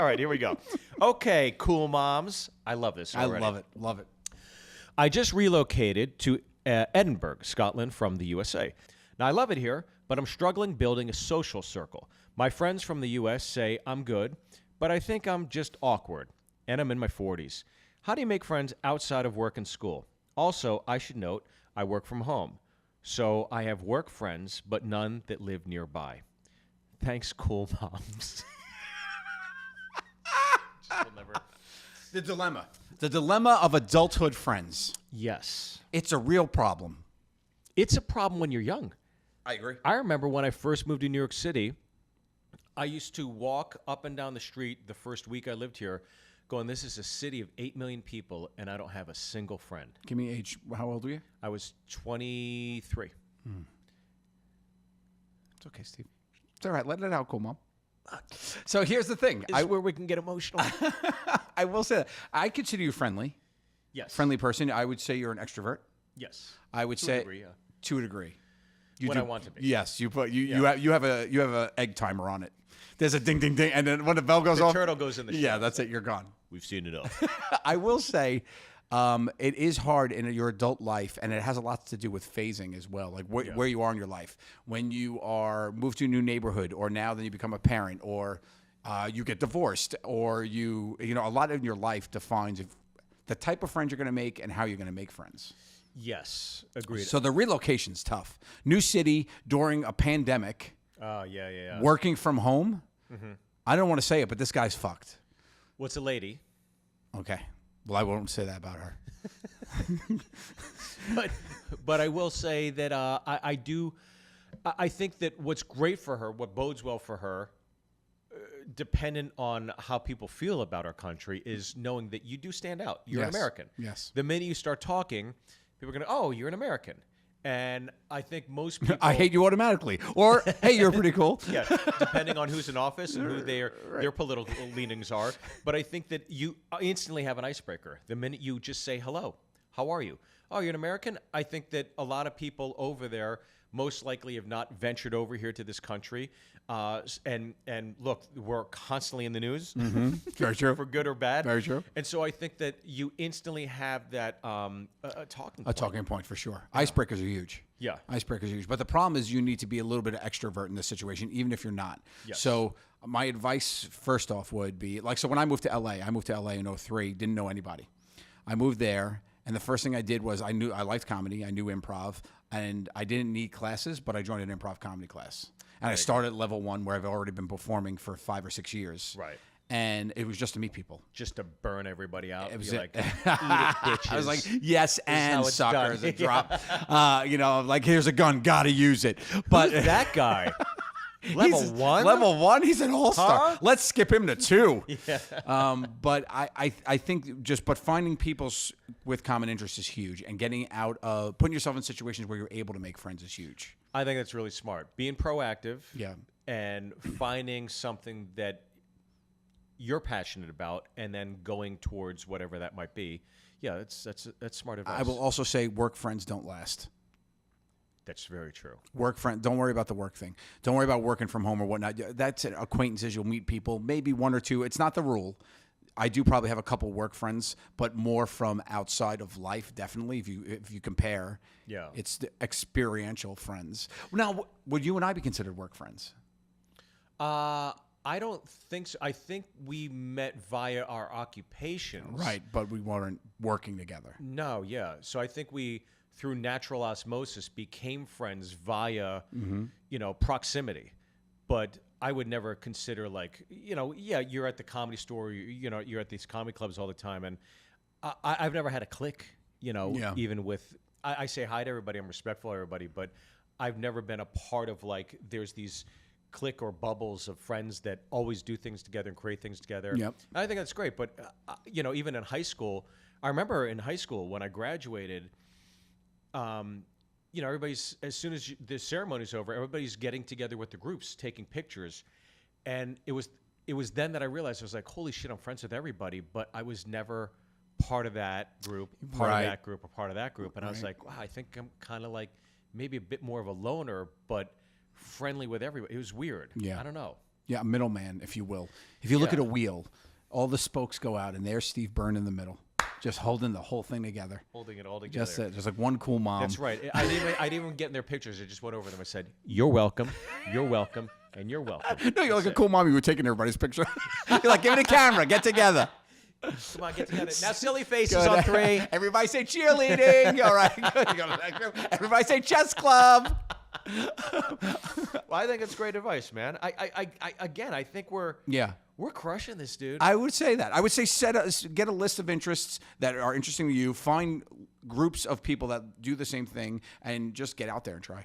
All right, here we go. Okay, cool moms. I love this already. I love it. Love it. I just relocated to Edinburgh, Scotland from the USA. Now, I love it here, but I'm struggling building a social circle. My friends from the US say I'm good, but I think I'm just awkward, and I'm in my 40s. How do you make friends outside of work and school? Also, I should note, I work from home, so I have work friends, but none that live nearby. Thanks, cool moms. The dilemma. The dilemma of adulthood friends. Yes. It's a real problem. It's a problem when you're young. I agree. I remember when I first moved to New York City, I used to walk up and down the street the first week I lived here going, this is a city of 8 million people, and I don't have a single friend. Give me age. How old were you? I was 23. It's okay, Steve. It's all right. Let it out, cool mom. So here's the thing. This is where we can get emotional. I will say that. I consider you friendly. Yes. Friendly person. I would say you're an extrovert. Yes. I would To a say degree, yeah. to a degree. When I want to be. Yes, you have a egg timer on it. There's a ding ding ding, and then when the bell goes off, The turtle goes in the shell. yeah, that's it. You're gone. We've seen it all. I will say, it is hard in your adult life, and it has a lot to do with phasing as well, like where you are in your life. When you are moved to a new neighborhood, or now then you become a parent, or you get divorced, or you know, a lot in your life defines the type of friends you're going to make and how you're going to make friends. Yes. Agreed. So the relocation's tough. New city during a pandemic. Oh, yeah. Working from home. I don't want to say it, but this guy's fucked. What's a lady? Okay. Well, I won't say that about her. But I will say that I think that what's great for her, what bodes well for her, dependent on how people feel about our country, is knowing that you do stand out. You're an American. Yes. The minute you start talking, people are going to, oh, you're an American. And I think most people... I hate you automatically. Or, hey, you're pretty cool. Yeah, depending on who's in office and who their political leanings are. But I think that you instantly have an icebreaker. The minute you just say, hello, how are you? Oh, you're an American? I think that a lot of people over there most likely have not ventured over here to this country. And look, we're constantly in the news. Very true. For good or bad. Very true. And so I think that you instantly have that talking point. A talking point for sure. Yeah. Icebreakers are huge. Yeah. Icebreakers are huge. But the problem is you need to be a little bit of extrovert in this situation, even if you're not. Yes. So my advice, first off, would be, so when I moved to LA, in 2003, didn't know anybody. I moved there, and the first thing I did was I liked comedy. I knew improv, and I didn't need classes, but I joined an improv comedy class. And I started at level 1, where I've already been performing for 5 or 6 years. Right. And it was just to meet people. Just to burn everybody out. It was like, eat it, bitches. I was like, yes, and suckers, done. a drop. Here's a gun, gotta use it. But who's that guy? Level 1? Level 1? He's an all-star. Huh? Let's skip him to 2. Yeah. But I think but finding people with common interests is huge, and getting out of putting yourself in situations where you're able to make friends is huge. I think that's really smart. Being proactive. Yeah. And finding something that you're passionate about, and then going towards whatever that might be. Yeah, that's smart advice. I will also say work friends don't last. That's very true. Work friend. Don't worry about the work thing. Don't worry about working from home or whatnot. That's acquaintances. You'll meet people, maybe 1 or 2. It's not the rule. I do probably have a couple work friends, but more from outside of life. Definitely, if you compare, it's the experiential friends. Now, would you and I be considered work friends? I don't think so. I think we met via our occupations. Right, but we weren't working together. No, yeah. So I think we, through natural osmosis, became friends via, proximity. But I would never consider you're at the comedy store, you're at these comedy clubs all the time. And I've never had a clique, even with, I say hi to everybody, I'm respectful of everybody, but I've never been a part of there's these clique or bubbles of friends that always do things together and create things together. Yep. I think that's great. But, even in high school, I remember in high school when I graduated, everybody's, as soon as the ceremony's over, everybody's getting together with the groups, taking pictures. And it was then that I realized, I was like, holy shit, I'm friends with everybody, but I was never part of that group, part of that group, or part of that group. And I was like, wow, I think I'm kind of maybe a bit more of a loner, but friendly with everybody. It was weird. Yeah. I don't know. Yeah, a middleman, if you will. If you look Yeah. at a wheel, all the spokes go out, and there's Steve Byrne in the middle, just holding the whole thing together. Holding it all together. Just like one cool mom. That's right. I didn't even get in their pictures. I just went over them. I said, "You're welcome. You're welcome. And you're welcome." No, you're like a cool mom. You were taking everybody's picture. You're like, give me the camera. Get together. Come on, get together. Now, silly faces on 3. Everybody say cheerleading. All right. Good. You go to the next room. Everybody say chess club. Well, I think it's great advice, man. I think we're crushing this, dude. I would say that. I would say get a list of interests that are interesting to you. Find groups of people that do the same thing, and just get out there and try.